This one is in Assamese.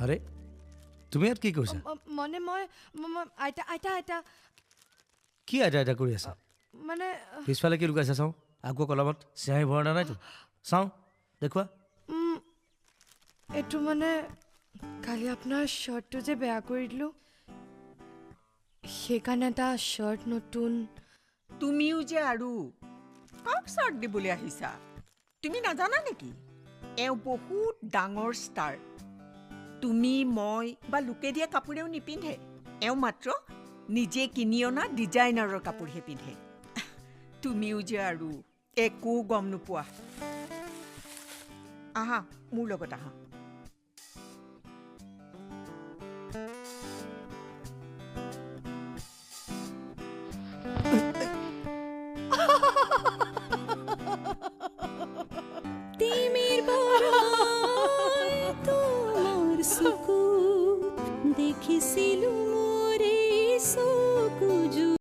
আৰে তুমি ইয়াত কি কৰিছা মানে মই আইতা আইতা আইতা কি আইতা আইতা কৰি আছা মানে পিছফালে কি লুকাইছা চাওঁ আকৌ কলমত চিঞাহী ভৰণা নাইতো চাওঁ দেখুৱা এইটো মানে কালি আপোনাৰ শ্বাৰ্টটো যে বেয়া কৰি দিলোঁ সেইকাৰণে এটা শ্বাৰ্ট নতুন তুমিও যে আৰু কাক চাৰ্ট দিবলৈ আহিছা তুমি নাজানা নেকি এওঁ বহুত ডাঙৰ ষ্টাৰ তুমি মই বা লোকে দিয়া কাপোৰেও নিপিন্ধে এওঁ মাত্ৰ নিজে কিনি অনা ডিজাইনাৰৰ কাপোৰহে পিন্ধে তুমিও যে আৰু একো গম নোপোৱা আহা মোৰ লগত আহা তিমিৰ বড়াই তোমাৰ সুকুত দেখিছিলো